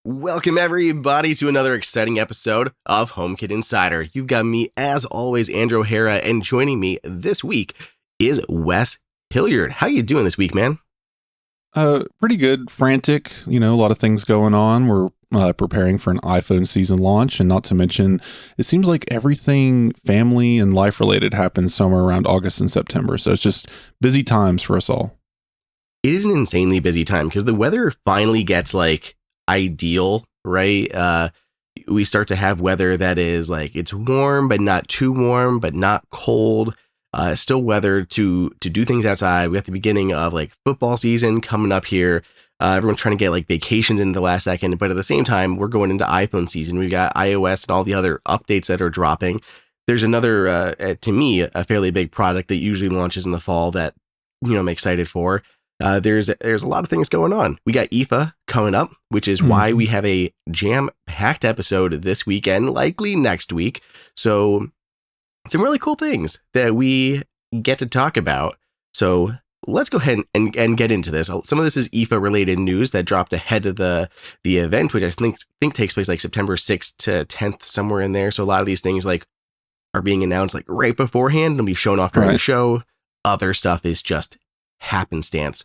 Welcome everybody to another exciting episode of HomeKit Insider. You've got me, as always, Andrew O'Hara, and joining me this week is Wes Hilliard. How you doing this week, man? Pretty good. Frantic. A lot of things going on. We're preparing for an iPhone season launch, and not to mention, it seems like everything family and life related happens somewhere around August and September. So it's just busy times for us all. It is an insanely busy time because the weather finally gets ideal, right? We start to have weather that is it's warm, but not too warm, but not cold. Still weather to do things outside. We have the beginning of football season coming up here. Everyone's trying to get vacations in the last second, but at the same time, we're going into iPhone season. We've got iOS and all the other updates that are dropping. There's another, to me, a fairly big product that usually launches in the fall that I'm excited for. There's a lot of things going on. We got IFA coming up, which is why we have a jam-packed episode this weekend, likely next week. So some really cool things that we get to talk about. So let's go ahead and get into this. Some of this is IFA related news that dropped ahead of the event, which I think takes place September 6th to 10th, somewhere in there. So a lot of these things are being announced right beforehand and be shown off during the show. Other stuff is just happenstance,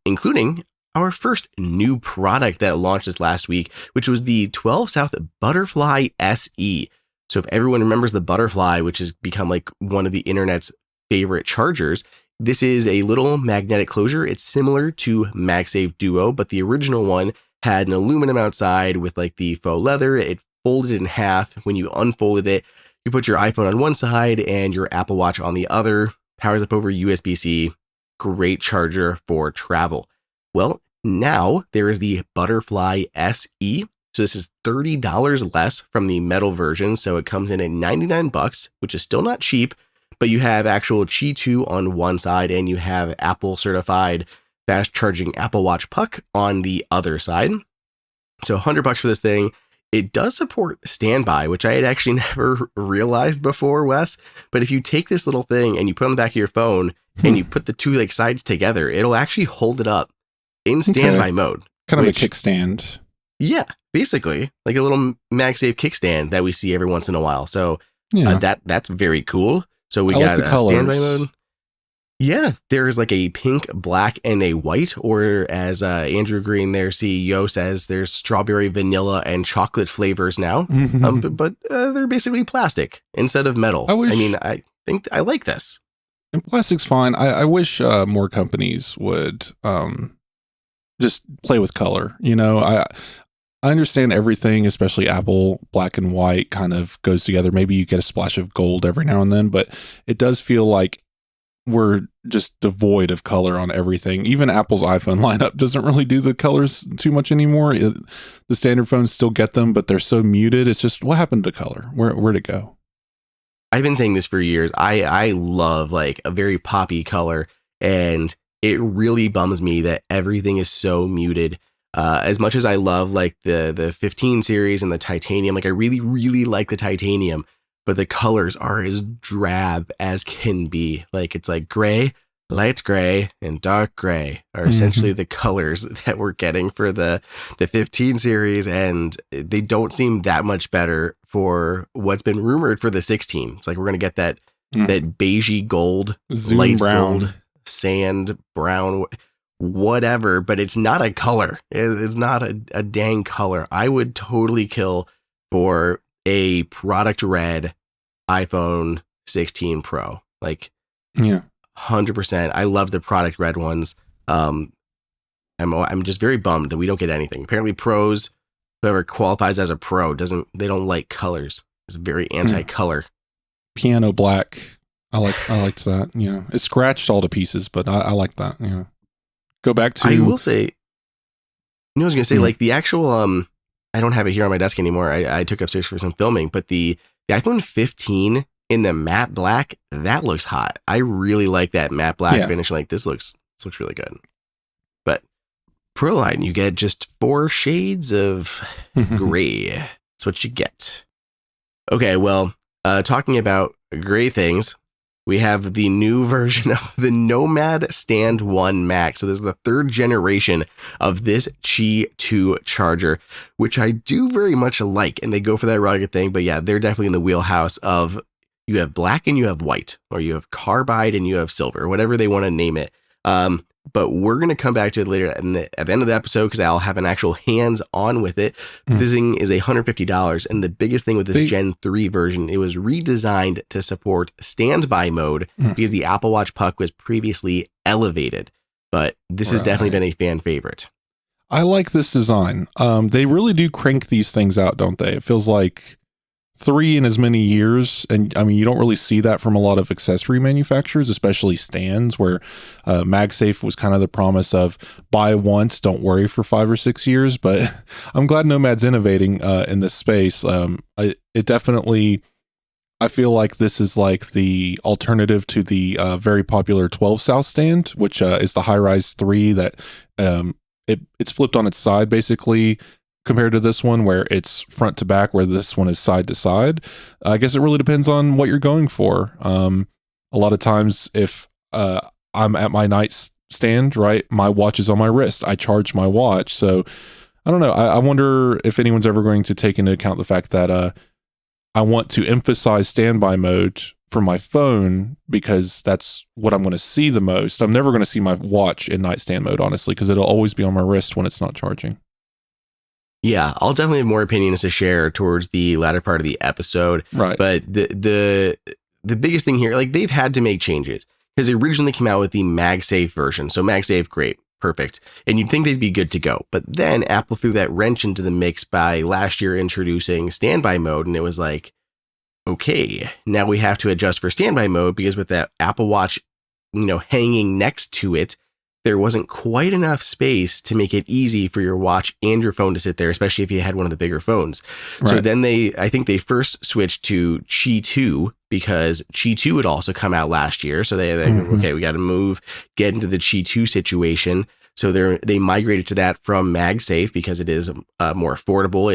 including our first new product that launched this last week, which was the 12 South Butterfly SE. So if everyone remembers the Butterfly, which has become one of the internet's favorite chargers, this is a little magnetic closure. It's similar to MagSafe Duo, but the original one had an aluminum outside with the faux leather. It folded in half. When you unfolded it, you put your iPhone on one side and your Apple Watch on the other. Powers up over USB-C. Great charger for travel. Well, now there is the Butterfly SE. So this is $30 less from the metal version. So it comes in at $99, which is still not cheap, but you have actual Qi2 on one side and you have Apple certified fast charging Apple Watch puck on the other side. So $100 for this thing. It does support standby, which I had actually never realized before, Wes. But if you take this little thing and you put it on the back of your phone and you put the two sides together, it'll actually hold it up in standby mode. Kind of a kickstand. Yeah, basically a little MagSafe kickstand that we see every once in a while. So that's very cool. So we got a standby mode. Yeah, there is a pink, black, and a white, or as Andrew Green, their CEO, says, there's strawberry, vanilla, and chocolate flavors now. But they're basically plastic instead of metal. I think I like this. And plastic's fine. I wish more companies would just play with color. I understand everything, especially Apple, black and white kind of goes together. Maybe you get a splash of gold every now and then, but it does feel like we're just devoid of color on everything. Even Apple's iPhone lineup doesn't really do the colors too much anymore. The standard phones still get them, but they're so muted. It's just, what happened to color? Where'd it go? I've been saying this for years. I love a very poppy color, and it really bums me that everything is so muted. As much as I love the 15 series and the titanium, I really, really like the titanium, but the colors are as drab as can be. It's gray, light gray, and dark gray are essentially the colors that we're getting for the 15 series, and they don't seem that much better for what's been rumored for the 16. It's we're going to get that beigey gold, Zoom light brown, gold, sand brown, whatever, but it's not a color. It's not a dang color. I would totally kill for a product red iPhone 16 Pro. 100%. I love the product red ones. I'm just very bummed that we don't get anything. Apparently pros, whoever qualifies as a pro, they don't like colors. It's very anti-color. Piano black. I liked that. It scratched all to pieces, but I like that. Go back to, I will say, I was going to say the actual, I don't have it here on my desk anymore. I took upstairs for some filming, but the iPhone 15 in the matte black, that looks hot. I really like that matte black finish. This looks really good. But Pro line, you get just 4 shades of gray. That's what you get. Okay, well, talking about gray things, We have the new version of the Nomad Stand One Max. So this is the third generation of this Qi2 charger, which I do very much like. And they go for that rugged thing. But yeah, they're definitely in the wheelhouse of you have black and you have white, or you have carbide and you have silver, whatever they want to name it. But we're going to come back to it later at the end of the episode because I'll have an actual hands-on with it. This thing is $150. And the biggest thing with this Gen 3 version, it was redesigned to support standby mode because the Apple Watch Puck was previously elevated. But this has definitely been a fan favorite. I like this design. They really do crank these things out, don't they? It feels like 3 in as many years. And I mean, you don't really see that from a lot of accessory manufacturers, especially stands, where MagSafe was kind of the promise of buy once, don't worry for 5 or 6 years. But I'm glad Nomad's innovating in this space. It definitely, I feel like this is like the alternative to the very popular 12 South stand, which is the high-rise 3 that it's flipped on its side, basically, compared to this one where it's front to back, where this one is side to side. I guess it really depends on what you're going for. A lot of times if I'm at my nightstand, right, my watch is on my wrist. I charge my watch. So I don't know. I wonder if anyone's ever going to take into account the fact that I want to emphasize standby mode for my phone because that's what I'm going to see the most. I'm never going to see my watch in nightstand mode, honestly, because it'll always be on my wrist when it's not charging. Yeah, I'll definitely have more opinions to share towards the latter part of the episode. Right. But the biggest thing here, like they've had to make changes because they originally came out with the MagSafe version. So MagSafe, great, perfect. And you'd think they'd be good to go. But then Apple threw that wrench into the mix by last year introducing standby mode. And it was like, okay, now we have to adjust for standby mode because with that Apple Watch, hanging next to it, there wasn't quite enough space to make it easy for your watch and your phone to sit there, especially if you had one of the bigger phones. Right. So then I think they first switched to Qi2 because Qi2 had also come out last year. So they okay, we got to get into the Qi2 situation. So they migrated to that from MagSafe because it is more affordable.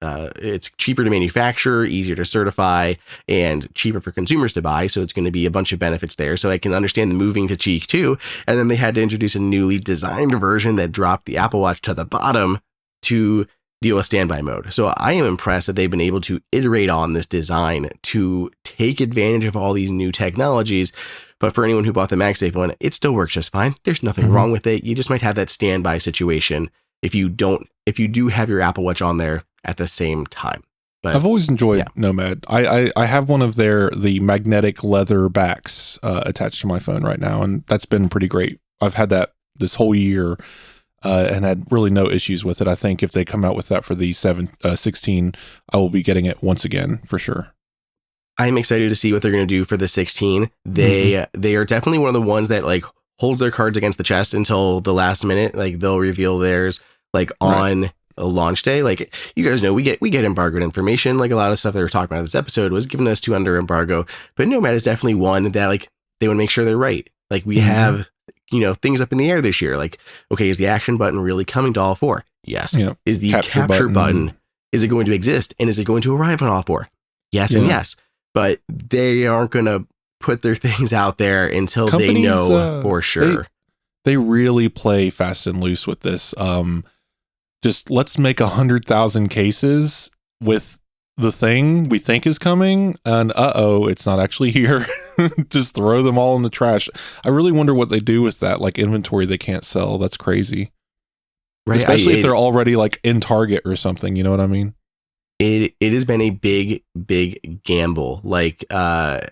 It's cheaper to manufacture, easier to certify, and cheaper for consumers to buy. So it's going to be a bunch of benefits there. So I can understand the moving to Qi2. And then they had to introduce a newly designed version that dropped the Apple Watch to the bottom to deal with standby mode. So I am impressed that they've been able to iterate on this design to take advantage of all these new technologies. But for anyone who bought the MagSafe one, it still works just fine. There's nothing wrong with it. You just might have that standby situation if you do have your Apple Watch on there at the same time. But I've always enjoyed Nomad. I have one of the magnetic leather backs attached to my phone right now, and that's been pretty great. I've had that this whole year and had really no issues with it. I think if they come out with that for the 16, I will be getting it once again for sure. I'm excited to see what they're going to do for the 16. They are definitely one of the ones that like holds their cards against the chest until the last minute. Like they'll reveal theirs like on a launch day. Like you guys know, we get embargoed information. Like a lot of stuff that we're talking about in this episode was given us to under embargo. But Nomad is definitely one that like they want to make sure they're right. Like we have things up in the air this year. Like, okay, is the action button really coming to all 4? Yes. Yeah. Is the capture button, is it going to exist? And is it going to arrive on all 4? Yes and yes. But they aren't going to put their things out there until they know for sure. They really play fast and loose with this. Just let's make 100,000 cases with the thing we think is coming, and it's not actually here. Just throw them all in the trash. I really wonder what they do with that, like inventory they can't sell. That's crazy. Right. Especially if they're already like in Target or something, you know what I mean? It has been a big gamble. Like I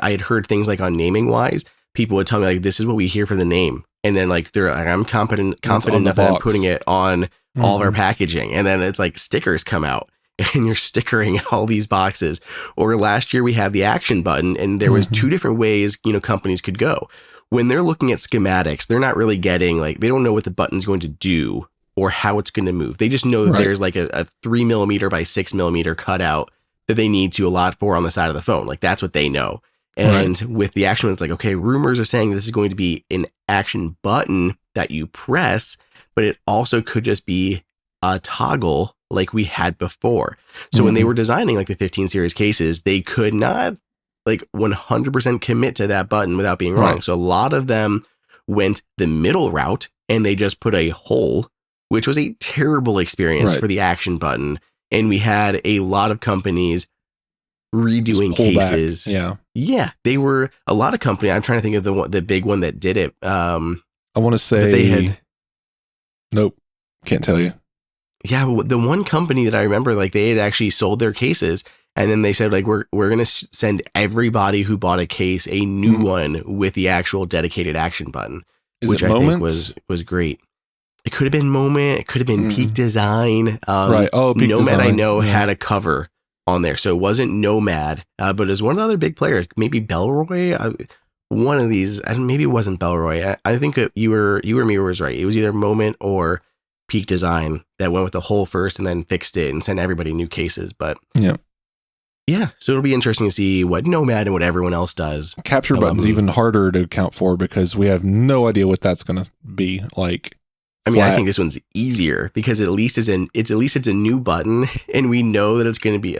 had heard things like on naming wise, people would tell me like, this is what we hear for the name. And then like they're like, I'm confident enough that I'm putting it on all of our packaging. And then it's like stickers come out and you're stickering all these boxes. Or last year we had the action button and there was 2 different ways, companies could go. When they're looking at schematics, they're not really getting like, they don't know what the button's going to do or how it's going to move. They just know that there's like a 3mm by 6mm cutout that they need to allot for on the side of the phone. Like that's what they know. And with the action, it's like, okay, rumors are saying this is going to be an action button that you press, but it also could just be a toggle like we had before. So when they were designing like the 15 series cases, they could not like 100% commit to that button without being wrong. Right. So a lot of them went the middle route and they just put a hole, which was a terrible experience for the action button. And we had a lot of companies redoing cases. Back. Yeah. They were a lot of companies. I'm trying to think of the big one that did it. I want to say they had. Nope. Can't tell you. Yeah. The one company that I remember, like they had actually sold their cases. And then they said, like, we're going to send everybody who bought a case a new one with the actual dedicated action button, which I think was great. It could have been Moment. It could have been Peak Design. Right. Oh, Peak Nomad, Design. I know, had a cover on there. So it wasn't Nomad, but it was one of the other big players. Maybe Bellroy. One of these. Maybe it wasn't Bellroy. I think you or me was right. It was either Moment or Peak Design that went with the hole first and then fixed it and sent everybody new cases. But yeah, so it'll be interesting to see what Nomad and what everyone else does. Capture button's even harder to account for because we have no idea what that's going to be like. I mean, I think this one's easier because at least it's a new button, and we know that it's going to be,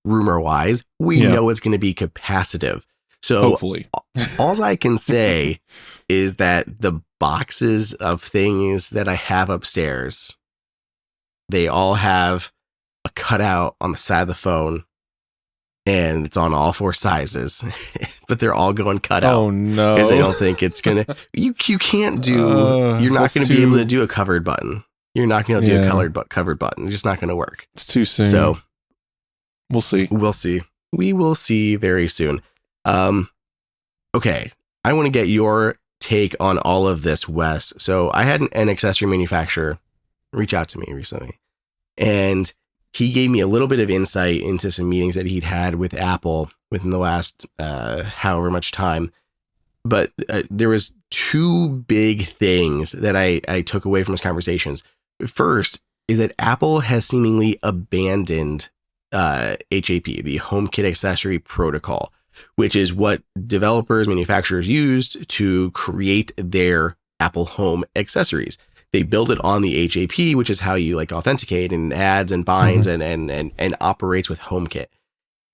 rumor wise, we know it's going to be capacitive. So hopefully, all I can say is that the boxes of things that I have upstairs, they all have a cutout on the side of the phone. And it's on all 4 sizes, but they're all going cut out. Oh no! Because I don't think it's gonna. You can't do. You're not going to be able to do a covered button. You're not going to do a covered button. It's just not going to work. It's too soon. So we'll see. We will see very soon. Okay, I want to get your take on all of this, Wes. So I had an accessory manufacturer reach out to me recently, and he gave me a little bit of insight into some meetings that he'd had with Apple within the last however much time. But there was 2 big things that I took away from his conversations. First is that Apple has seemingly abandoned HAP, the HomeKit Accessory Protocol, which is what developers, manufacturers used to create their Apple Home accessories. They build it on the HAP, which is how you like authenticate and adds and binds and operates with HomeKit.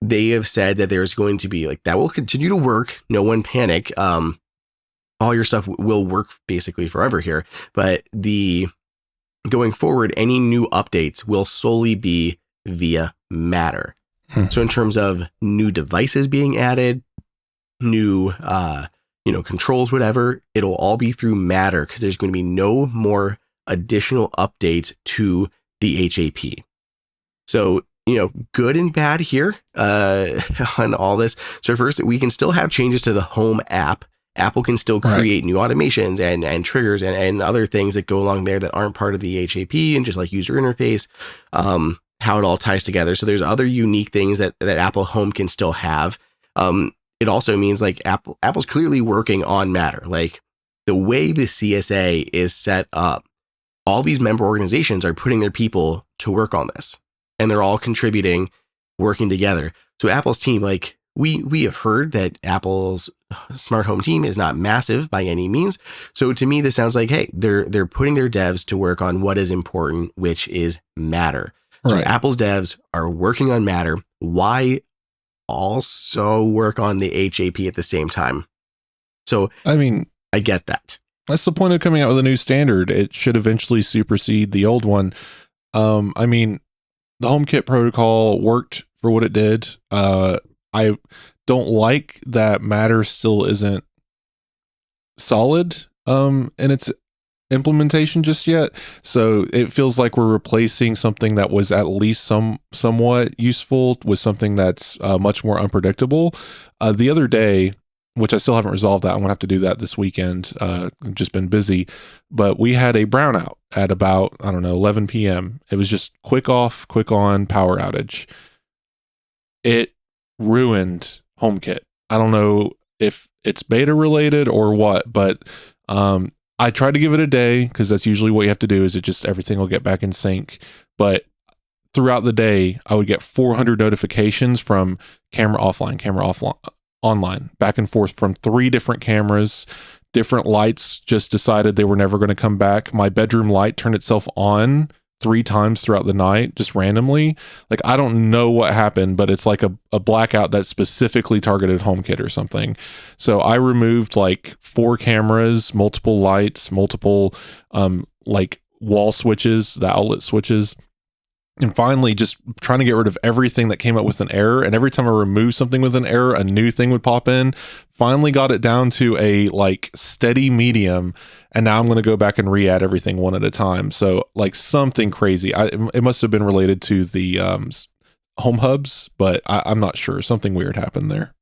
They have said that there's going to be like that will continue to work. No one panic. All your stuff will work basically forever here. But going forward, any new updates will solely be via Matter. So in terms of new devices being added, new controls, whatever, it'll all be through Matter because there's going to be no more additional updates to the HAP. So, good and bad here on all this. So first, we can still have changes to the Home app. Apple can still create new automations and triggers and other things that go along there that aren't part of the HAP and just like user interface, how it all ties together. So there's other unique things that Apple Home can still have. It also means like Apple's clearly working on Matter. Like the way the CSA is set up, all these member organizations are putting their people to work on this, and they're all contributing, working together. So Apple's team, like we have heard that Apple's smart home team is not massive by any means. So to me, this sounds like, hey, they're putting their devs to work on what is important, which is Matter. So Apple's devs are working on Matter. Why also work on the HAP at the same time? So I mean, I get that. That's the point of coming out with a new standard. It should eventually supersede the old one. I mean, the HomeKit protocol worked for what it did. I don't like that Matter still isn't solid in its implementation just yet. So it feels like we're replacing something that was at least somewhat useful with something that's much more unpredictable. The other day, which I still haven't resolved that, I'm gonna have to do that this weekend. I've just been busy, but we had a brownout at about 11 p.m. It was just quick off, quick on power outage. It ruined HomeKit. I don't know if it's beta related or what, but I tried to give it a day because that's usually what you have to do. Is it just everything will get back in sync? But throughout the day, I would get 400 notifications from camera offline, online, back and forth from 3 different cameras. Different lights just decided they were never going to come back. My bedroom light turned itself on 3 times throughout the night, just randomly. Like, I don't know what happened, but it's like a blackout that specifically targeted HomeKit or something. So I removed like 4 cameras, multiple lights, multiple like wall switches, the outlet switches, and finally just trying to get rid of everything that came up with an error. And every time I removed something with an error, a new thing would pop in. Finally got it down to a like steady medium. And now I'm going to go back and re-add everything one at a time. So like something crazy. It must have been related to the home hubs, but I'm not sure. Something weird happened there.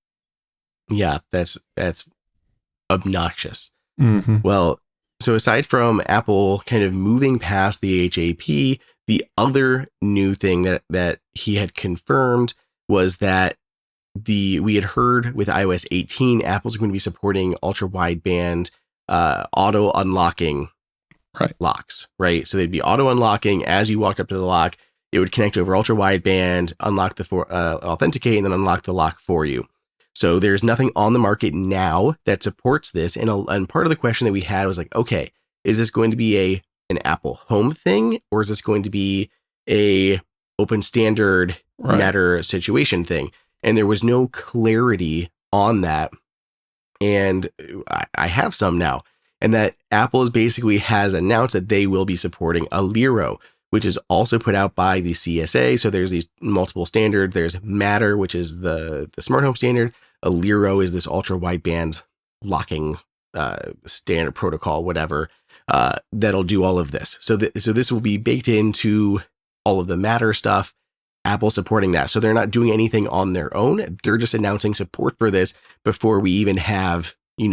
Yeah, that's obnoxious. Mm-hmm. Well, so aside from Apple kind of moving past the HAP, the other new thing that he had confirmed was that we had heard with iOS 18, Apple's going to be supporting ultra wideband auto unlocking locks, right? So they'd be auto unlocking as you walked up to the lock. It would connect over ultra wideband, unlock the authenticate, and then unlock the lock for you. So there's nothing on the market now that supports this. And part of the question that we had was like, okay, is this going to be an Apple Home thing, or is this going to be a open standard Matter situation thing? And there was no clarity on that. And I have some now. And that Apple basically has announced that they will be supporting Aliro, which is also put out by the CSA. So there's these multiple standards. There's Matter, which is the smart home standard. Aliro is this ultra wideband locking standard protocol, whatever, that'll do all of this. So this will be baked into all of the Matter stuff. Apple supporting that. So they're not doing anything on their own. They're just announcing support for this before we even have, I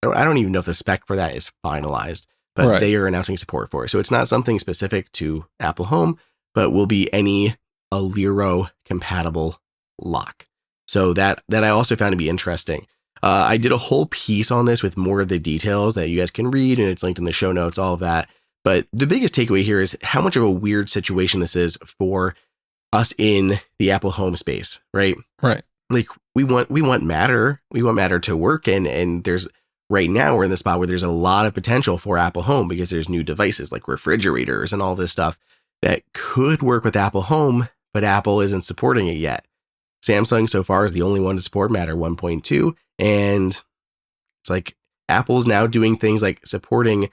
don't even know if the spec for that is finalized, but they are announcing support for it. So it's not something specific to Apple Home, but will be any Aliro compatible lock. So that I also found to be interesting. I did a whole piece on this with more of the details that you guys can read, and it's linked in the show notes, all of that. But the biggest takeaway here is how much of a weird situation this is for us in the Apple Home space, right? Right. Like we want Matter. We want Matter to work. And there's right now we're in the spot where there's a lot of potential for Apple Home because there's new devices like refrigerators and all this stuff that could work with Apple Home, but Apple isn't supporting it yet. Samsung so far is the only one to support Matter 1.2. And it's like Apple's now doing things like supporting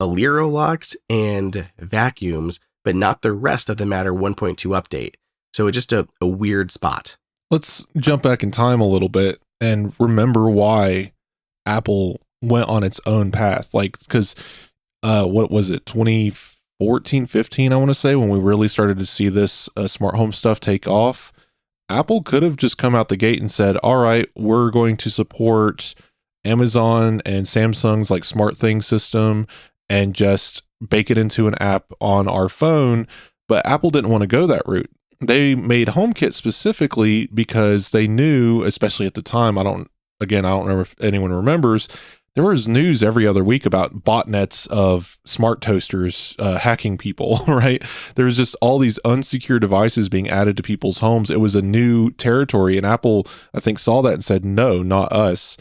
Aliro locks and vacuums, but not the rest of the Matter 1.2 update. So it's just a weird spot. Let's jump back in time a little bit and remember why Apple went on its own path. Like, because what was it, 2014, 15, I want to say, when we really started to see this smart home stuff take off. Apple could have just come out the gate and said, all right, we're going to support Amazon and Samsung's like SmartThings system and just bake it into an app on our phone. But Apple didn't want to go that route. They made HomeKit specifically because they knew, especially at the time, I don't remember if anyone remembers, there was news every other week about botnets of smart toasters hacking people, right? There was just all these unsecure devices being added to people's homes. It was a new territory, and Apple, I think, saw that and said, no, not us,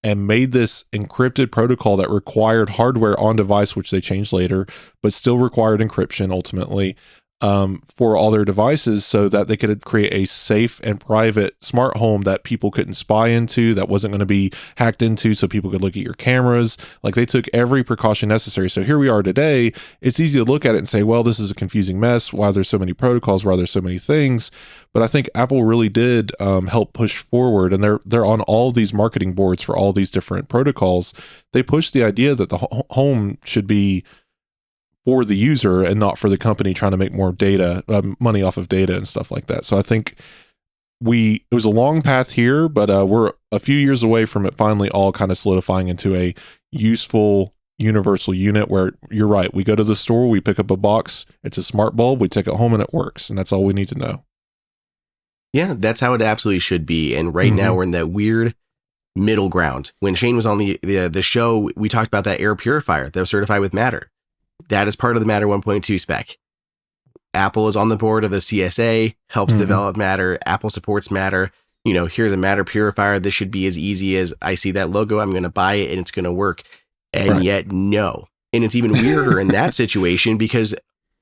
and made this encrypted protocol that required hardware on device, which they changed later, but still required encryption ultimately, for all their devices so that they could create a safe and private smart home that people couldn't spy into, that wasn't going to be hacked into, so people could look at your cameras. Like, they took every precaution necessary. So here we are today. It's easy to look at it and say, well, this is a confusing mess. Why there's so many protocols? Why there's so many things? But I think Apple really did help push forward, and they're on all these marketing boards for all these different protocols. They pushed the idea that the home should be for the user and not for the company trying to make more data, money off of data and stuff like that. So I think it was a long path here, but we're a few years away from it finally all kind of solidifying into a useful universal unit where you're right. We go to the store, we pick up a box, it's a smart bulb, we take it home and it works. And that's all we need to know. Yeah, that's how it absolutely should be. And right now we're in that weird middle ground. When Shane was on the show, we talked about that air purifier that was certified with Matter. That is part of the Matter 1.2 spec. Apple is on the board of the CSA, helps develop Matter. Apple supports Matter. Here's a Matter purifier. This should be as easy as I see that logo, I'm going to buy it and it's going to work. And yet, no. And it's even weirder in that situation because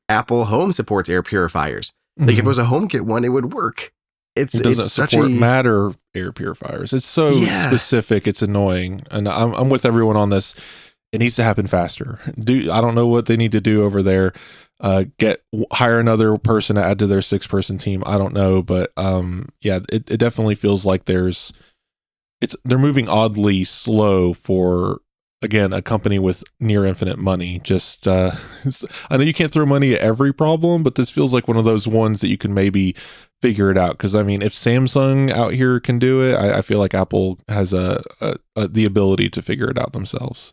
Apple Home supports air purifiers. Like if it was a HomeKit one, it would work. It doesn't support Matter air purifiers. It's so specific. It's annoying. And I'm with everyone on this. It needs to happen faster. I don't know what they need to do over there. Hire another person to add to their 6-person team. I don't know, but it definitely feels like they're moving oddly slow for, again, a company with near infinite money. Just I know you can't throw money at every problem, but this feels like one of those ones that you can maybe figure it out. Because I mean, if Samsung out here can do it, I feel like Apple has the ability to figure it out themselves.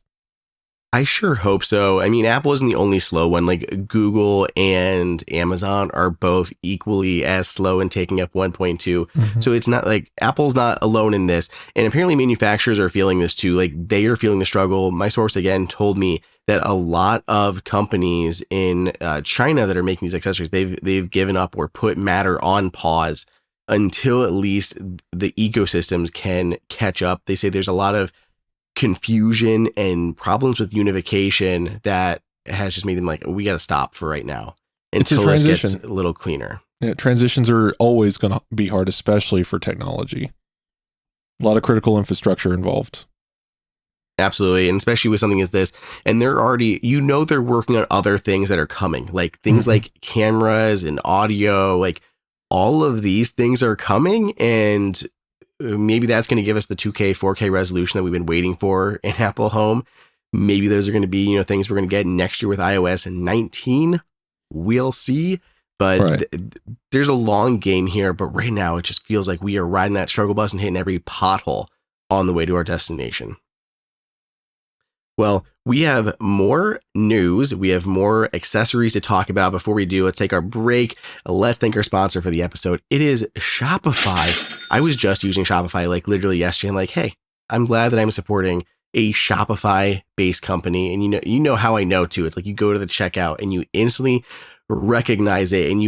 I sure hope so. I mean, Apple isn't the only slow one. Like Google and Amazon are both equally as slow in taking up 1.2. Mm-hmm. So it's not like Apple's not alone in this. And apparently manufacturers are feeling this too. Like they are feeling the struggle. My source again told me that a lot of companies in China that are making these accessories, they've given up or put Matter on pause until at least the ecosystems can catch up. They say there's a lot of confusion and problems with unification that has just made them like, we got to stop for right now until this gets a little cleaner. Yeah, transitions are always going to be hard, especially for technology. A lot of critical infrastructure involved. Absolutely. And especially with something as this. And they're already, they're working on other things that are coming, like things like cameras and audio, like all of these things are coming, and maybe that's going to give us the 2K, 4K resolution that we've been waiting for in Apple Home. Maybe those are going to be, things we're going to get next year with iOS 19. We'll see. But there's a long game here. But right now, it just feels like we are riding that struggle bus and hitting every pothole on the way to our destination. Well, we have more news. We have more accessories to talk about. Before we do, let's take our break. Let's thank our sponsor for the episode. It is Shopify. I was just using Shopify like literally yesterday. I'm like, hey, I'm glad that I'm supporting a Shopify-based company. And you know how I know too. It's like you go to the checkout and you instantly recognize it, and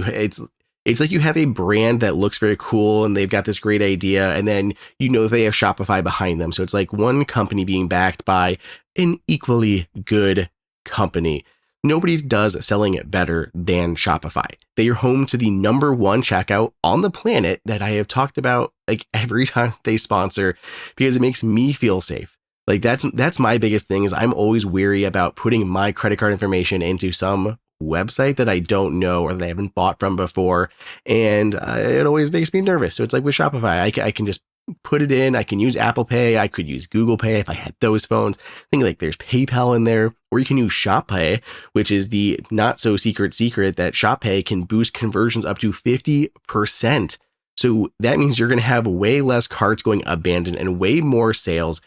it's like you have a brand that looks very cool and they've got this great idea, and then they have Shopify behind them. So it's like one company being backed by an equally good company. Nobody does selling it better than Shopify. They are home to the number one checkout on the planet that I have talked about like every time they sponsor, because it makes me feel safe. Like that's my biggest thing, is I'm always weary about putting my credit card information into some website that I don't know or that I haven't bought from before. And it always makes me nervous. So it's like with Shopify, I can just put it in. I can use Apple Pay. I could use Google Pay if I had those phones. I think like there's PayPal in there, or you can use Shop Pay, which is the not so secret that Shop Pay can boost conversions up to 50%. So that means you're going to have way less carts going abandoned and way more sales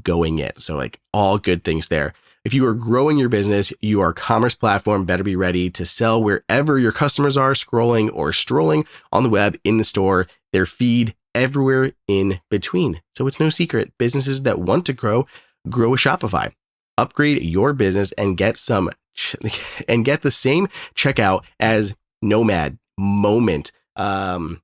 going in. So like all good things there. If you are growing your business, your commerce platform better be ready to sell wherever your customers are scrolling or strolling on the web, in the store, their feed, everywhere in between. So it's no secret. Businesses that want to grow with Shopify. Upgrade your business and get the same checkout as Nomad, Moment, who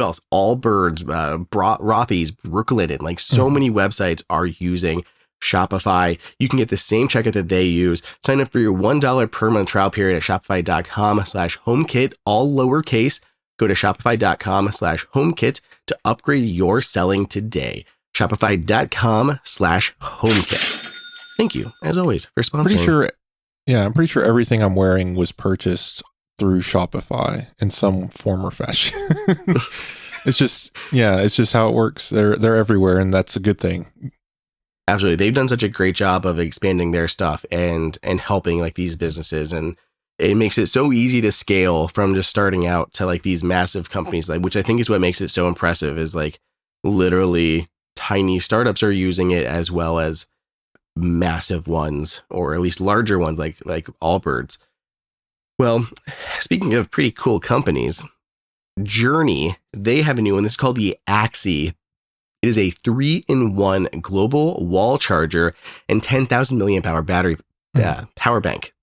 else? Allbirds, Rothy's, Brooklinen, like so many websites are using Shopify. You can get the same checkout that they use. Sign up for your $1 per month trial period at shopify.com/HomeKit, all lowercase. Go to shopify.com/HomeKit to upgrade your selling today. Shopify.com/HomeKit. Thank you, as always, for sponsoring. I'm pretty sure everything I'm wearing was purchased through Shopify in some form or fashion. It's just how it works. They're everywhere, and that's a good thing. Absolutely. They've done such a great job of expanding their stuff and helping like these businesses, and it makes it so easy to scale from just starting out to like these massive companies, like, which I think is what makes it so impressive, is like literally tiny startups are using it as well as massive ones, or at least larger ones like Allbirds. Well, speaking of pretty cool companies, Journey, they have a new one. This is called the Axie. It is a 3-in-1 global wall charger and 10,000 milliamp hour battery power bank.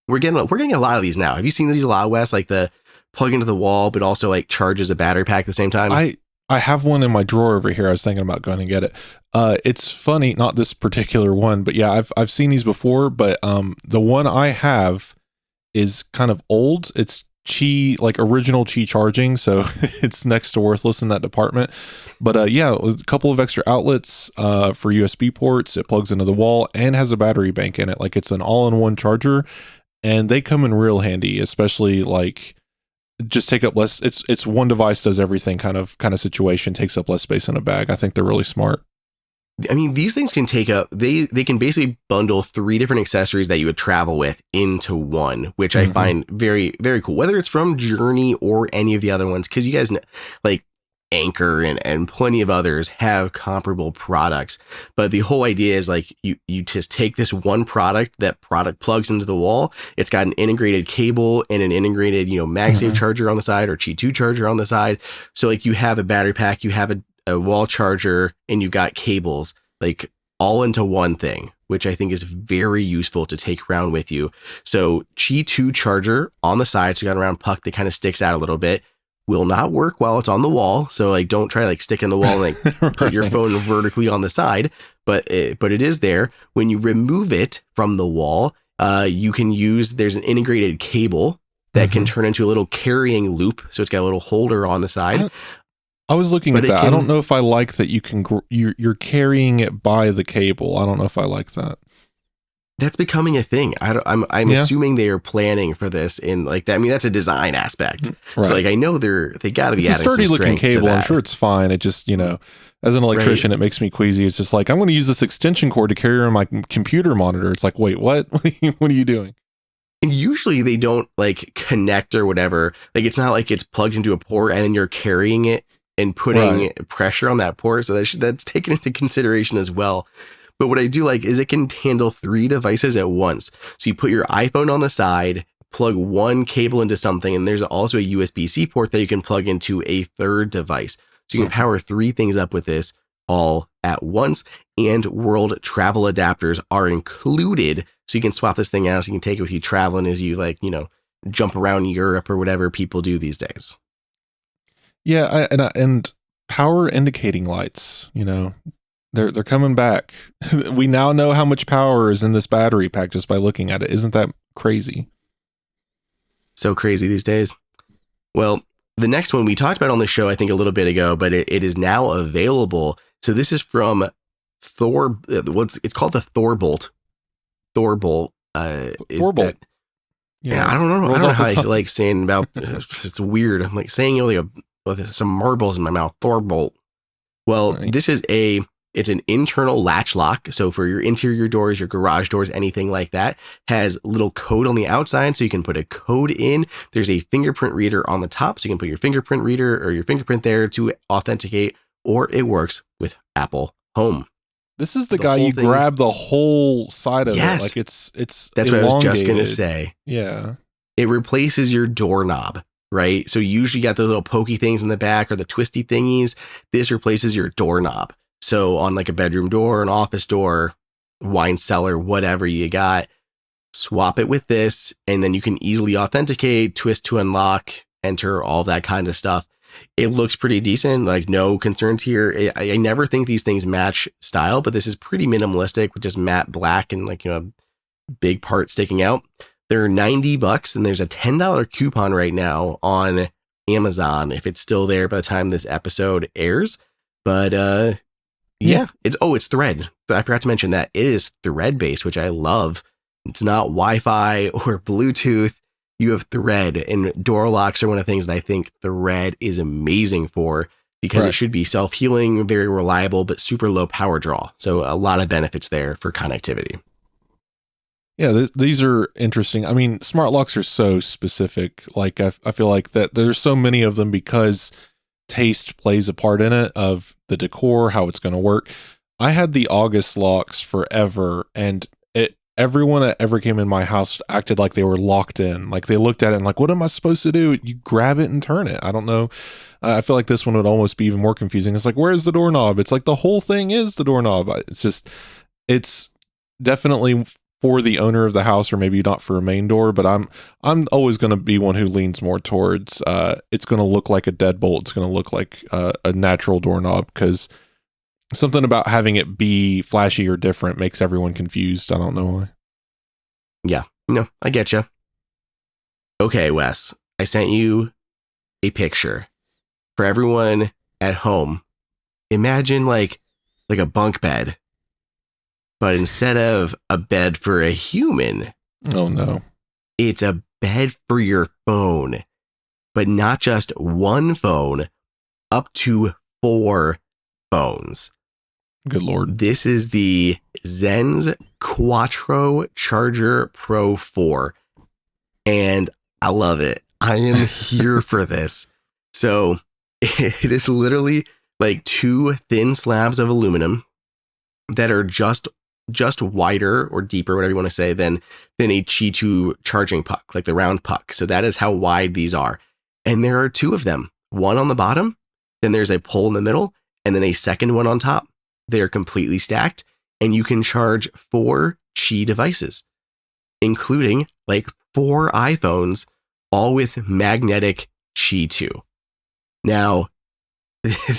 We're getting a lot of these now. Have you seen these a lot, Wes? Like the plug into the wall, but also like charges a battery pack at the same time. I have one in my drawer over here. I was thinking about going and get it. It's funny, not this particular one, but yeah, I've seen these before. But the one I have is kind of old. It's Qi, like original Qi charging, so it's next to worthless in that department. But yeah, with a couple of extra outlets for USB ports. It plugs into the wall and has a battery bank in it. Like it's an all-in-one charger, and they come in real handy, especially like just take up less. It's one device does everything kind of situation, takes up less space in a bag. I think they're really smart. I mean, these things can take up, they can basically bundle 3 different accessories that you would travel with into one, which I find very, very cool, whether it's from Journey or any of the other ones, because you guys know, like Anchor and plenty of others have comparable products. But the whole idea is like you just take this one product, that product plugs into the wall. It's got an integrated cable and an integrated, MagSafe charger on the side or Qi2 charger on the side. So like you have a battery pack, you have a wall charger, and you've got cables, like all into one thing, which I think is very useful to take around with you. So Qi2 charger on the side, so you got a round puck that kind of sticks out a little bit, will not work while it's on the wall. So like don't try like stick in the wall and like put your phone vertically on the side, but it is there. When you remove it from the wall, you can there's an integrated cable that can turn into a little carrying loop. So it's got a little holder on the side. I was looking at that. I don't know if I like that you can you're carrying it by the cable. I don't know if I like that. That's becoming a thing. I'm assuming they are planning for this in like that. I mean, that's a design aspect. Right. So like I know they got to be. It's a sturdy looking cable. I'm sure it's fine. It just as an electrician, It makes me queasy. It's just like I'm going to use this extension cord to carry on my computer monitor. It's like, wait, what? What are you doing? And usually they don't like connect or whatever. Like it's not like it's plugged into a port and then you're carrying it and putting pressure on that port. So that's taken into consideration as well. But what I do like is it can handle 3 devices at once. So you put your iPhone on the side, plug one cable into something, and there's also a USB-C port that you can plug into a 3rd device. So you can power 3 things up with this all at once. And world travel adapters are included. So you can swap this thing out. So you can take it with you traveling as you jump around Europe or whatever people do these days. Yeah, and power indicating lights, they're coming back. We now know how much power is in this battery pack just by looking at it. Isn't that crazy? So crazy these days. Well, the next one we talked about on the show, I think a little bit ago, but it is now available. So this is from it's called the ThorBolt. ThorBolt. ThorBolt. Yeah, I don't know how I like saying about. It's weird. I'm like saying with some marbles in my mouth. ThorBolt. Well, this is it's an internal latch lock. So for your interior doors, your garage doors, anything like that, has a little code on the outside. So you can put a code in. There's a fingerprint reader on the top. So you can put your fingerprint reader or your fingerprint there to authenticate, or it works with Apple Home. This is the guy you grab the whole side of it. Like it's that's elongated. What I was just going to say. Yeah. It replaces your doorknob. Right. So you usually got the little pokey things in the back or the twisty thingies. This replaces your doorknob. So on like a bedroom door, an office door, wine cellar, whatever you got, swap it with this, and then you can easily authenticate, twist to unlock, enter, all that kind of stuff. It looks pretty decent. Like no concerns here. I never think these things match style, but this is pretty minimalistic with just matte black and like, big part sticking out. They're $90 and there's a $10 coupon right now on Amazon if it's still there by the time this episode airs. But it's Thread. I forgot to mention that it is Thread based, which I love. It's not Wi-Fi or Bluetooth. You have Thread, and door locks are one of the things that I think Thread is amazing for because it should be self-healing, very reliable, but super low power draw. So a lot of benefits there for connectivity. Yeah, these are interesting. I mean, smart locks are so specific. Like I feel like that there's so many of them because taste plays a part in it of the decor, how it's going to work. I had the August locks forever, and everyone that ever came in my house acted like they were locked in. Like they looked at it and like, what am I supposed to do? You grab it and turn it. I don't know. I feel like this one would almost be even more confusing. It's like, where's the doorknob? It's like the whole thing is the doorknob. It's definitely for the owner of the house, or maybe not for a main door, but I'm always going to be one who leans more towards it's going to look like a deadbolt. It's going to look like a natural doorknob, because something about having it be flashy or different makes everyone confused. I don't know why. Yeah, no, I get you. Okay, Wes, I sent you a picture for everyone at home. Imagine like a bunk bed, but instead of a bed for a human, Oh no. it's a bed for your phone, but not just one phone, up to 4 phones. Good Lord. This is the Zens Quattro Charger Pro 4, and I love it. I am here for this. So it is literally like 2 thin slabs of aluminum that are just wider or deeper, whatever you want to say, than a Qi2 charging puck, like the round puck. So that is how wide these are. And there are 2 of them, one on the bottom, then there's a pole in the middle, and then a second one on top. They are completely stacked, and you can charge 4 Qi devices, including like 4 iPhones, all with magnetic Qi2. Now,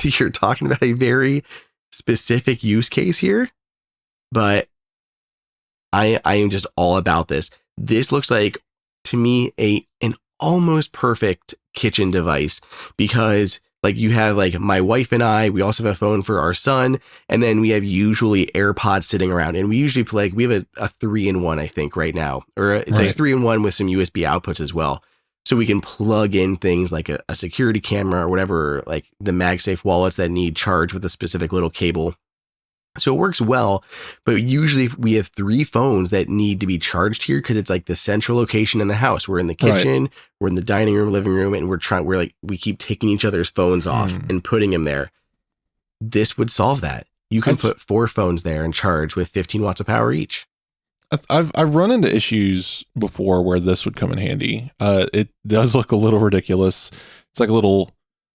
you're talking about a very specific use case here, but I am just all about this. This looks like, to me, an almost perfect kitchen device, because like you have like my wife and I, we also have a phone for our son, and then we have usually AirPods sitting around, and we usually play, like, we have a 3-in-1, I think, right now, or it's Right. a 3-in-1 with some USB outputs as well. So we can plug in things like a security camera or whatever, like the MagSafe wallets that need charge with a specific little cable. So it works well, but usually we have 3 phones that need to be charged here because it's like the central location in the house. We're in the kitchen, we're in the dining room, living room, and we keep taking each other's phones off and putting them there. This would solve that. You can put 4 phones there and charge with 15 watts of power each. I've run into issues before where this would come in handy. It does look a little ridiculous. It's like a little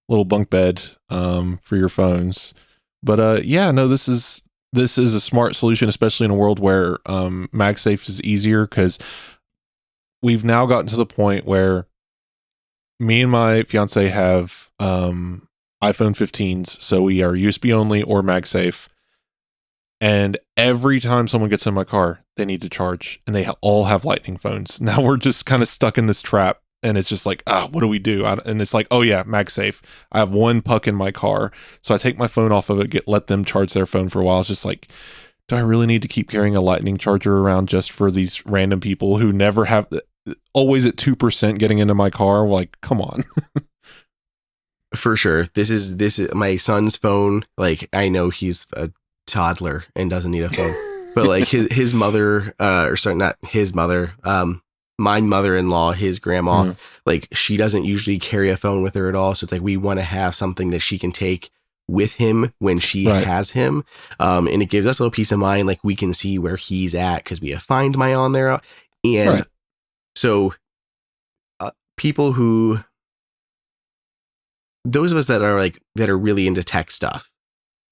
bunk bed for your phones. But yeah, no, this is a smart solution, especially in a world where MagSafe is easier, because we've now gotten to the point where me and my fiance have iPhone 15s, so we are USB only or MagSafe. And every time someone gets in my car, they need to charge, and they all have Lightning phones. Now we're just kind of stuck in this trap, and it's just like, what do we do? And it's like, oh yeah, MagSafe. I have 1 puck in my car, so I take my phone off of it, let them charge their phone for a while. It's just like, do I really need to keep carrying a Lightning charger around just for these random people who never have, always at 2% getting into my car? Like, come on. For sure. This is my son's phone. Like, I know he's a toddler and doesn't need a phone, but like his mother, or sorry, not his mother, my mother-in-law, his grandma, like, she doesn't usually carry a phone with her at all. So it's like, we want to have something that she can take with him when she has him. And it gives us a little peace of mind. Like, we can see where he's at because we have Find My on there. And so people who, those of us that are really into tech stuff,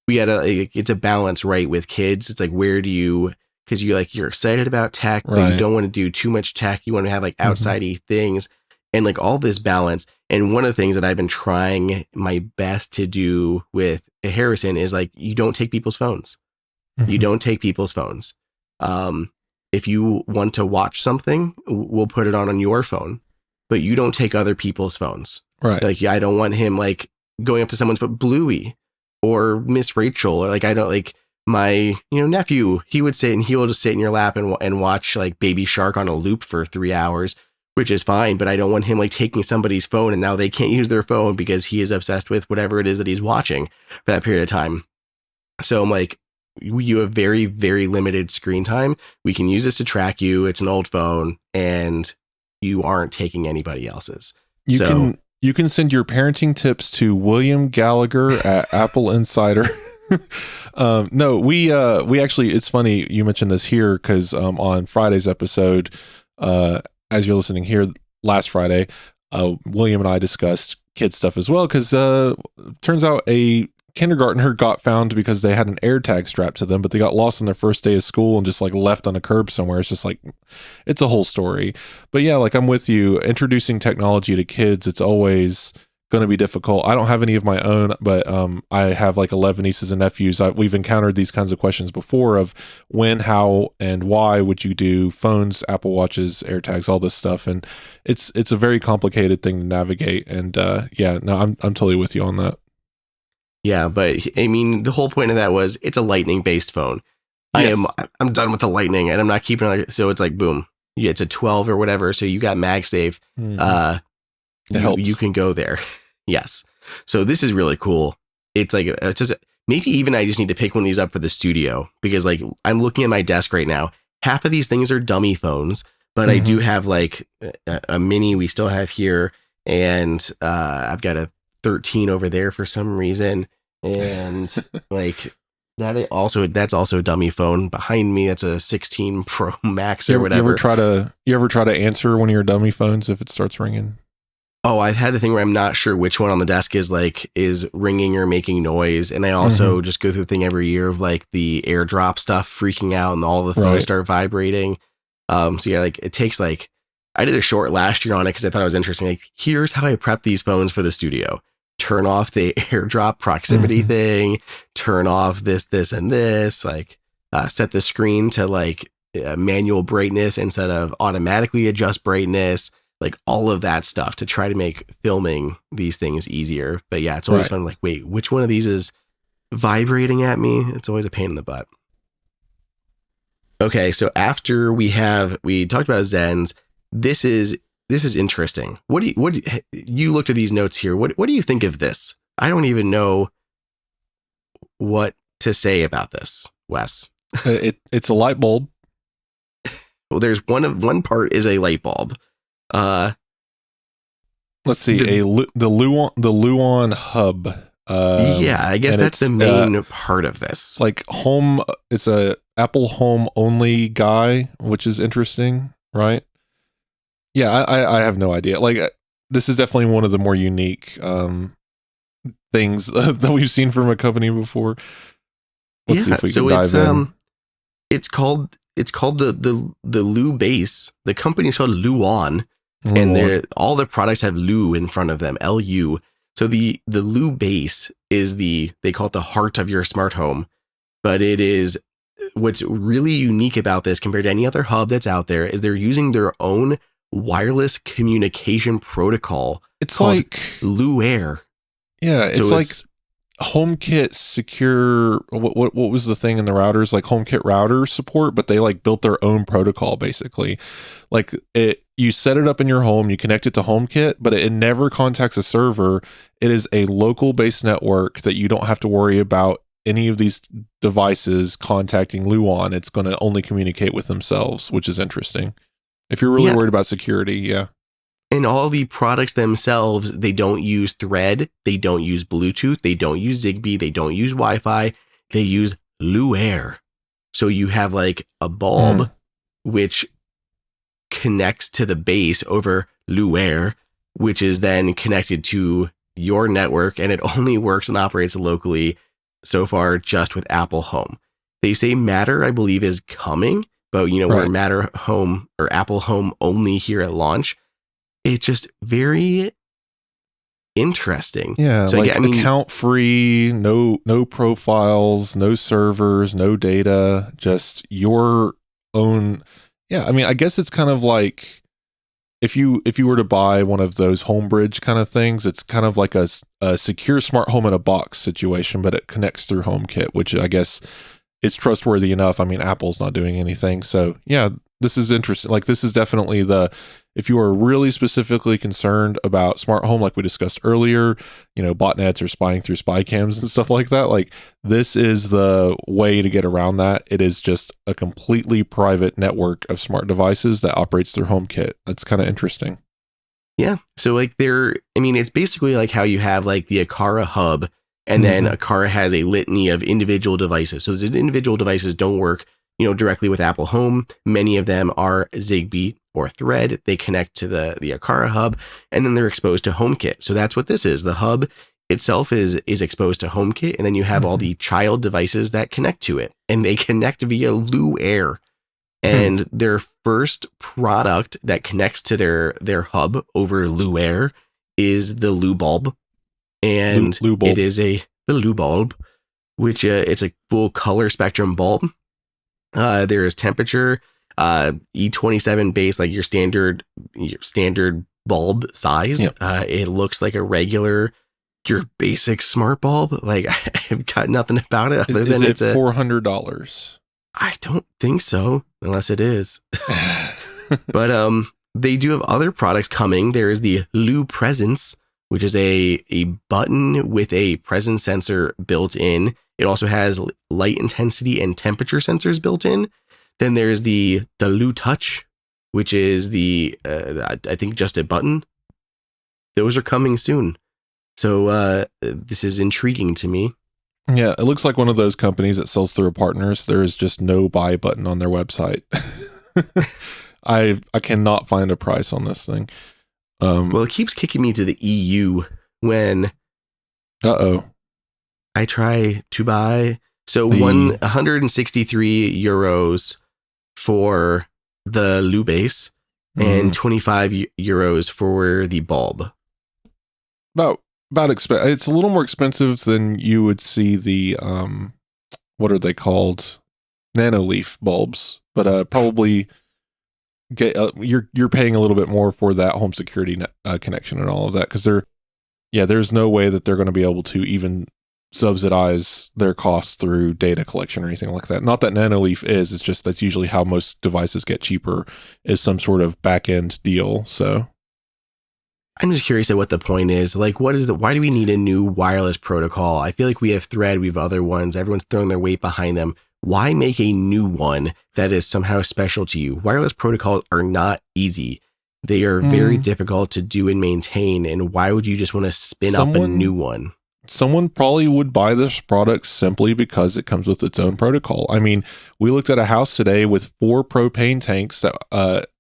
it's a balance, right? With kids, it's like, where do you, because you're excited about tech, but you don't want to do too much tech. You want to have like outsidey things and like all this balance. And one of the things that I've been trying my best to do with Harrison is like, you don't take people's phones. You don't take people's phones. If you want to watch something, we'll put it on your phone, but you don't take other people's phones. Right. Like, I don't want him like going up to someone's phone, Bluey or Miss Rachel, or like, I don't like my, nephew, he will just sit in your lap and watch like Baby Shark on a loop for 3 hours, which is fine. But I don't want him like taking somebody's phone and now they can't use their phone because he is obsessed with whatever it is that he's watching for that period of time. So I'm like, you have very, very limited screen time. We can use this to track you. It's an old phone and you aren't taking anybody else's. You can send your parenting tips to William Gallagher at Apple Insider. No, we actually, it's funny you mentioned this here because on Friday's episode, as you're listening here, last Friday, William and I discussed kid stuff as well, because turns out a kindergartner got found because they had an AirTag strapped to them, but they got lost on their first day of school and just like left on a curb somewhere. It's just like, it's a whole story. But yeah, like, I'm with you. Introducing technology to kids, it's always going to be difficult. I don't have any of my own, but I have like 11 nieces and nephews. We've encountered these kinds of questions before of when, how, and why would you do phones, Apple Watches, AirTags, all this stuff, and it's a very complicated thing to navigate. And I'm totally with you on that. Yeah, but I mean, the whole point of that was it's a Lightning based phone. Yes. I'm done with the Lightning, and I'm not keeping it. So it's like boom, yeah, it's a 12 or whatever. So you got MagSafe. Mm-hmm. It helps. You can go there. Yes. So this is really cool. It's like just maybe even I just need to pick one of these up for the studio, because like I'm looking at my desk right now. Half of these things are dummy phones, but I do have like a mini we still have here, and I've got a 13 over there for some reason, and like that's also a dummy phone behind me. That's a 16 Pro Max or whatever. You ever try to answer one of your dummy phones if it starts ringing? Oh, I've had the thing where I'm not sure which one on the desk is ringing or making noise. And I also just go through the thing every year of like the AirDrop stuff freaking out and all the phones start vibrating. So yeah, like it takes like, I did a short last year on it because I thought it was interesting. Like, here's how I prep these phones for the studio. Turn off the AirDrop proximity thing, turn off this, and this, like set the screen to like manual brightness instead of automatically adjust brightness. Like all of that stuff to try to make filming these things easier. But yeah, it's always fun. Like, wait, which one of these is vibrating at me? It's always a pain in the butt. Okay, so after we talked about Zens. This is interesting. What do you looked at these notes here? What do you think of this? I don't even know what to say about this, Wes. It's a light bulb. Well, there's one part is a light bulb. Let's see, the Luon Hub. I guess that's the main part of this. Like home, it's a Apple Home only guy, which is interesting, right? Yeah, I have no idea. Like this is definitely one of the more unique things that we've seen from a company before. Let's see if we can dive in. It's called the LuBase. The company's called Luon. And all the products have Lu in front of them, LU. So the LuBase is they call it the heart of your smart home, but it is what's really unique about this compared to any other hub that's out there is they're using their own wireless communication protocol. It's like LuAir. Yeah, it's like HomeKit secure. What was the thing in the routers? Like HomeKit router support, but they like built their own protocol basically. Like you set it up in your home, you connect it to HomeKit, but it never contacts a server. It is a local based network that you don't have to worry about any of these devices contacting Luon. It's going to only communicate with themselves, which is interesting. If you're really worried about security, yeah. And all the products themselves, they don't use Thread, they don't use Bluetooth, they don't use Zigbee, they don't use Wi-Fi, they use LuAir. So you have like a bulb which connects to the base over LuAir, which is then connected to your network, and it only works and operates locally so far just with Apple Home. They say Matter, I believe, is coming, but we're Matter Home or Apple Home only here at launch. It's just very interesting. Yeah, so like account free, no profiles, no servers, no data, just your own. Yeah, I mean, I guess it's kind of like if you were to buy one of those Homebridge kind of things, it's kind of like a secure smart home in a box situation, but it connects through HomeKit, which I guess it's trustworthy enough. I mean, Apple's not doing anything, so yeah, this is interesting. Like this is definitely if you are really specifically concerned about smart home, like we discussed earlier, botnets or spying through spy cams and stuff like that, like this is the way to get around that. It is just a completely private network of smart devices that operates through HomeKit. That's kind of interesting. Yeah. So like it's basically like how you have like the Aqara hub, and then Aqara has a litany of individual devices. So these individual devices don't work directly with Apple Home. Many of them are Zigbee or Thread. They connect to the Aqara hub, and then they're exposed to HomeKit. So that's what this is. The hub itself is exposed to HomeKit, and then you have all the child devices that connect to it, and they connect via LuAir. And their first product that connects to their hub over LuAir is the LuBulb, and Lube it bulb. is the Lu bulb, which it's a full color spectrum bulb. There is temperature, E27 base, like your standard bulb size. Yep. It looks like your basic smart bulb. Like, I've got nothing about it other than it's $400. I don't think so, unless it is. But they do have other products coming. There is the Lu Presence, which is a button with a presence sensor built in. It also has light intensity and temperature sensors built in. Then there's the Lu Touch, which is I think just a button. Those are coming soon. So this is intriguing to me. Yeah, it looks like one of those companies that sells through partners. There is just no buy button on their website. I cannot find a price on this thing. Well, it keeps kicking me to the EU when I try to buy. So 163 euros for the LuBase and 25 euros for the bulb. It's a little more expensive than you would see the what are they called, nanoleaf bulbs, but probably you're paying a little bit more for that home security connection and all of that, because there's no way that they're going to be able to even subsidize their costs through data collection or anything like that. Not that nanoleaf is, it's just that's usually how most devices get cheaper, is some sort of back end deal. So I'm just curious at what the point is. Like, why do we need a new wireless protocol? I feel like we have Thread, we have other ones. Everyone's throwing their weight behind them. Why make a new one that is somehow special to you? Wireless protocols are not easy. They are very difficult to do and maintain. And why would you just want to spin up a new one? Someone probably would buy this product simply because it comes with its own protocol. I mean, we looked at a house today with 4 propane tanks that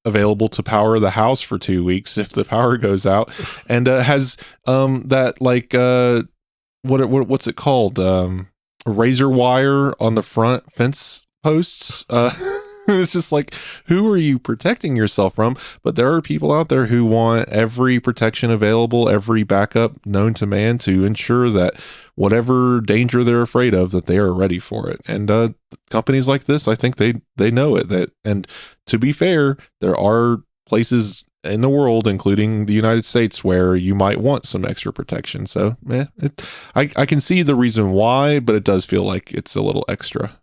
available to power the house for 2 weeks if the power goes out, and has that like what's it called, razor wire on the front fence posts. It's just like, who are you protecting yourself from? But there are people out there who want every protection available, every backup known to man, to ensure that whatever danger they're afraid of, that they are ready for it. And companies like this, I think they know it. And to be fair, there are places in the world, including the United States, where you might want some extra protection. So I can see the reason why, but it does feel like it's a little extra.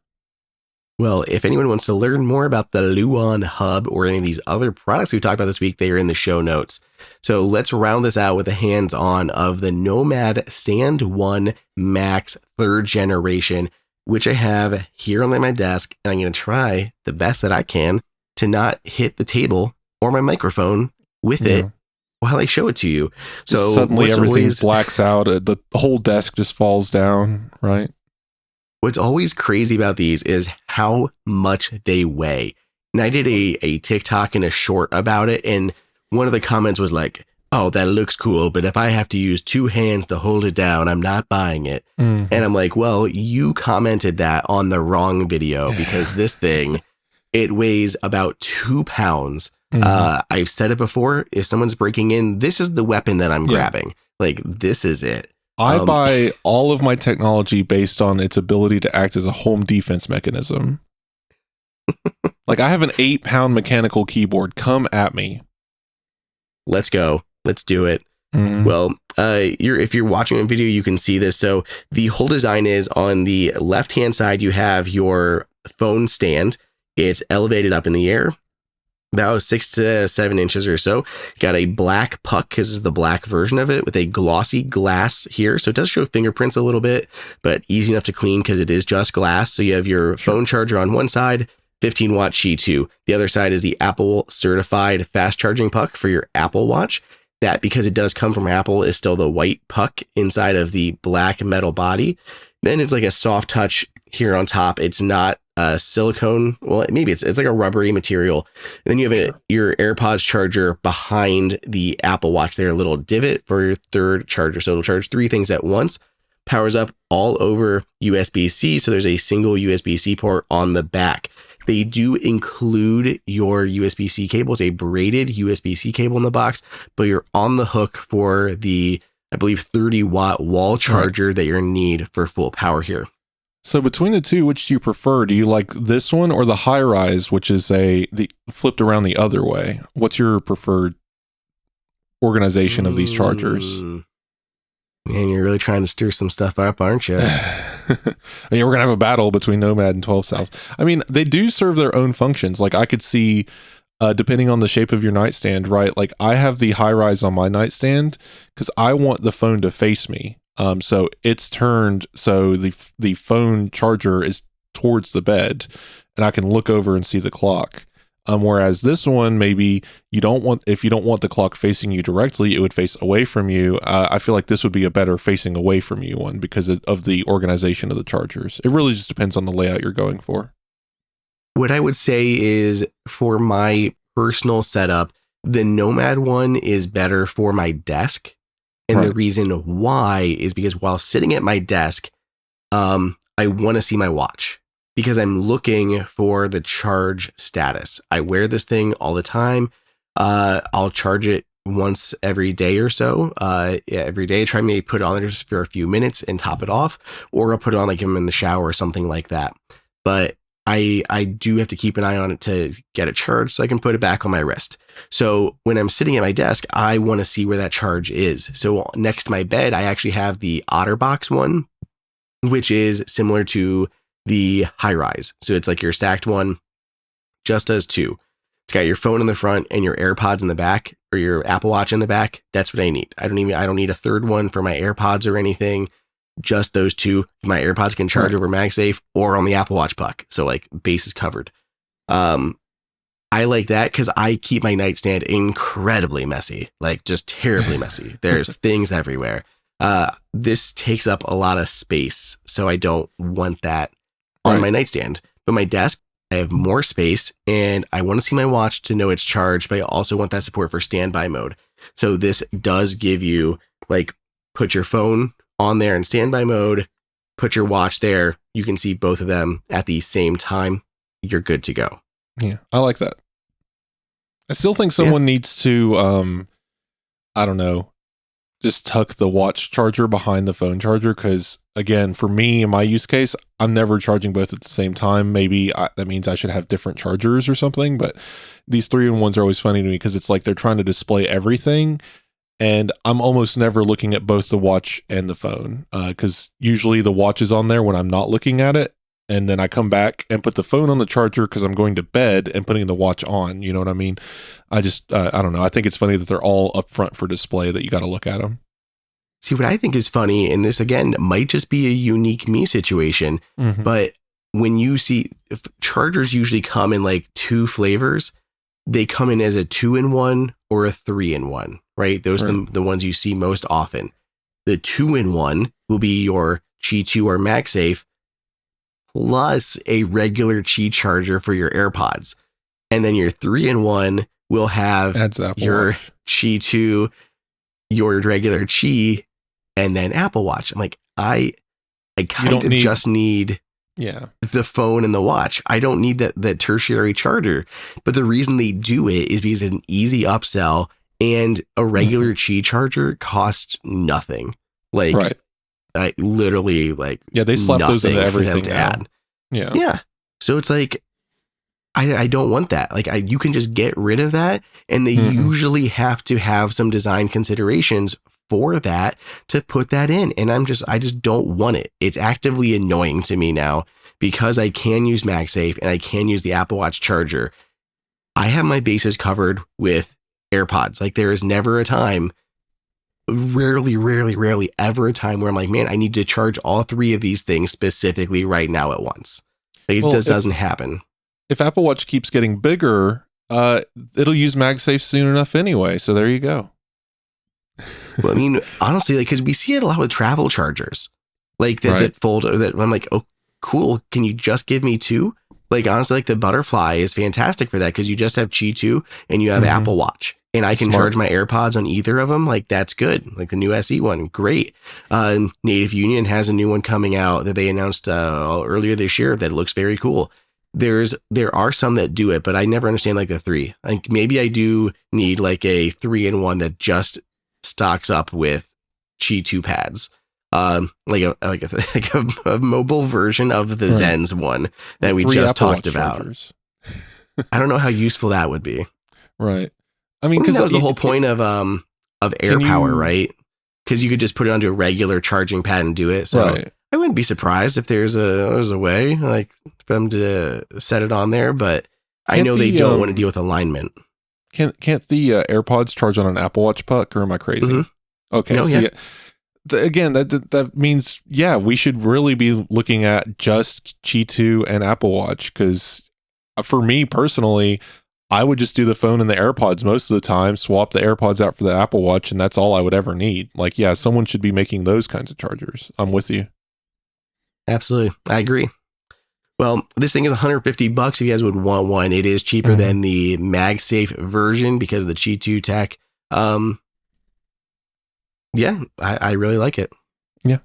Well, if anyone wants to learn more about the Luon Hub or any of these other products we've talked about this week, they are in the show notes. So let's round this out with a hands-on of the Nomad Stand One Max 3rd generation, which I have here on my desk, and I'm going to try the best that I can to not hit the table or my microphone with it while I show it to you. So suddenly everything blacks out, the whole desk just falls down, right? What's always crazy about these is how much they weigh. And I did a TikTok and a short about it, and one of the comments was like, oh, that looks cool, but if I have to use 2 hands to hold it down, I'm not buying it. And I'm like, well, you commented that on the wrong video, because this thing, it weighs about 2 pounds. I've said it before, if someone's breaking in, this is the weapon that I'm grabbing. Like, this is it. I buy all of my technology based on its ability to act as a home defense mechanism. Like, I have an 8-pound mechanical keyboard. Come at me. Let's go. Let's do it. Well, if you're watching a video, you can see this. So the whole design is, on the left-hand side, you have your phone stand. It's elevated up in the air, about 6 to 7 inches or so. Got a black puck, because this is the black version of it, with a glossy glass here. So it does show fingerprints a little bit, but easy enough to clean because it is just glass. So you have your phone charger on one side, 15-watt Qi2. The other side is the Apple certified fast charging puck for your Apple Watch. That, because it does come from Apple, is still the white puck inside of the black metal body. Then it's like a soft touch here on top. It's not silicone. Well, maybe it's like a rubbery material. And then you have your AirPods charger behind the Apple Watch there, a little divot for your 3rd charger. So it'll charge 3 things at once. Powers up all over USB-C. So there's a single USB-C port on the back. They do include your USB-C cable. It's a braided USB-C cable in the box, but you're on the hook for the I believe 30-watt wall charger that you're going to need for full power here. So between the two, which do you prefer? Do you like this one or the high rise, which is the flipped around the other way? What's your preferred organization of these chargers? Man, you're really trying to stir some stuff up, aren't you? I mean, we're gonna have a battle between Nomad and 12 South. I mean, they do serve their own functions. Like I could see, depending on the shape of your nightstand, right? Like I have the high rise on my nightstand because I want the phone to face me. So it's turned so the phone charger is towards the bed, and I can look over and see the clock. Whereas this one, maybe if you don't want the clock facing you directly, it would face away from you. I feel like this would be a better facing away from you one because of the organization of the chargers. It really just depends on the layout you're going for. What I would say is for my personal setup, the Nomad one is better for my desk. And the reason why is because while sitting at my desk, I want to see my watch because I'm looking for the charge status. I wear this thing all the time. I'll charge it once every day or so. Every day, I try maybe put it on there just for a few minutes and top it off, or I'll put it on like I'm in the shower or something like that. But I do have to keep an eye on it to get it charged so I can put it back on my wrist. So when I'm sitting at my desk, I want to see where that charge is. So next to my bed, I actually have the OtterBox one, which is similar to the high rise. So it's like your stacked one, just does two. It's got your phone in the front and your AirPods in the back, or your Apple Watch in the back. That's what I need. I don't need a third one for my AirPods or anything. Just those two. My AirPods can charge over MagSafe or on the Apple Watch puck. So like base is covered. I like that because I keep my nightstand incredibly messy, like just terribly messy. There's things everywhere. This takes up a lot of space, so I don't want that on my nightstand. But my desk, I have more space, and I want to see my watch to know it's charged, but I also want that support for standby mode. So this does give you, like, put your phone on there in standby mode, put your watch there. You can see both of them at the same time. You're good to go. Yeah, I like that. I still think someone needs to, I don't know, just tuck the watch charger behind the phone charger. Because again, for me, in my use case, I'm never charging both at the same time. Maybe that means I should have different chargers or something. But these 3-in-1s are always funny to me because it's like they're trying to display everything. And I'm almost never looking at both the watch and the phone because usually the watch is on there when I'm not looking at it. And then I come back and put the phone on the charger because I'm going to bed and putting the watch on. You know what I mean? I just, I don't know. I think it's funny that they're all up front for display, that you got to look at them. See, what I think is funny, and this again might just be a unique me situation, but when you see chargers usually come in like two flavors, they come in as a 2-in-1 or a 3-in-1, right? Those are the ones you see most often. The 2-in-1 will be your Qi2 or MagSafe plus a regular Qi charger for your AirPods. And then your 3-in-1 will have your Watch. Qi2, your regular Qi, and then Apple Watch. I'm like, I kind of just need the phone and the watch. I don't need that tertiary charger. But the reason they do it is because it's an easy upsell, and a regular Qi charger costs nothing. Like, I literally they slap those into everything to add. Yeah. So it's like, I don't want that. Like, you can just get rid of that, and they usually have to have some design considerations for that to put that in. And I just don't want it. It's actively annoying to me now because I can use MagSafe and I can use the Apple Watch charger. I have my bases covered with AirPods. Like, there is never a time, rarely ever a time where I'm like, man, I need to charge all three of these things specifically right now at once. Like, it just doesn't happen. If Apple Watch keeps getting bigger, it'll use MagSafe soon enough anyway. So there you go. Well, I mean, honestly, like, because we see it a lot with travel chargers, like that fold. Or that I'm like, oh, cool. Can you just give me two? Like, honestly, like the Butterfly is fantastic for that because you just have Qi2 and you have Apple Watch, and I can charge my AirPods on either of them. Like, that's good. Like the new SE one, great. Native Union has a new one coming out that they announced earlier this year that looks very cool. There are some that do it, but I never understand like the three. Like, maybe I do need like a 3-in-1 that just stocks up with Qi2 pads. Like a mobile version of the Zens one that we just Apple talked Watch about. chargers. I don't know how useful that would be. Right. I mean, That because was the whole point of air power, right? Because you could just put it onto a regular charging pad and do it. So I wouldn't be surprised if there's a way like for them to set it on there, but I know they don't want to deal with alignment. Can't the AirPods charge on an Apple Watch puck, or am I crazy? Mm-hmm. Okay, again, that means we should really be looking at just Qi2 and Apple Watch, because for me personally, I would just do the phone and the AirPods most of the time, swap the AirPods out for the Apple Watch, and that's all I would ever need. Like, someone should be making those kinds of chargers. I'm with you. Absolutely. I agree. Well, this thing is $150 if you guys would want one. It is cheaper than the MagSafe version because of the Qi2 tech. I really like it. Yeah.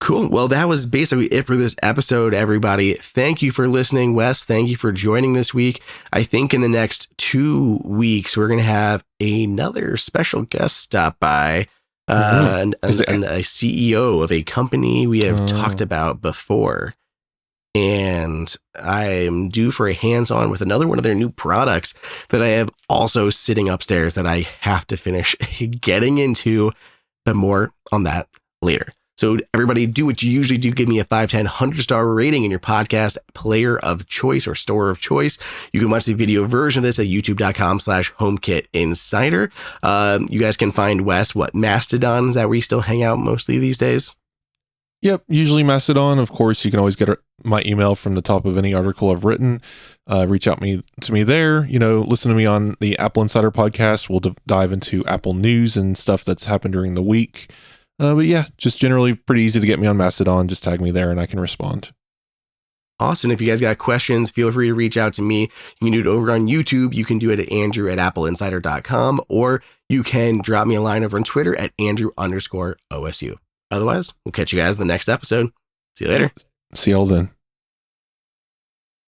Cool. Well, that was basically it for this episode, everybody. Thank you for listening, Wes. Thank you for joining this week. I think in the next 2 weeks, we're going to have another special guest stop by. A CEO of a company we have talked about before. And I'm due for a hands-on with another one of their new products that I have also sitting upstairs that I have to finish getting into, but more on that later. So everybody, do what you usually do. Give me a 5, 10, 100-star rating in your podcast player of choice or store of choice. You can watch the video version of this at youtube.com/HomeKit Insider. You guys can find Wes, Mastodon? Is that where you still hang out mostly these days? Yep, usually Mastodon. Of course, you can always get my email from the top of any article I've written. Reach out to me there. Listen to me on the Apple Insider podcast. We'll dive into Apple news and stuff that's happened during the week. But just generally pretty easy to get me on Mastodon. Just tag me there and I can respond. Awesome. If you guys got questions, feel free to reach out to me. You can do it over on YouTube. You can do it at andrew@appleinsider.com, or you can drop me a line over on Twitter at Andrew_OSU. Otherwise, we'll catch you guys in the next episode. See you later. See y'all then.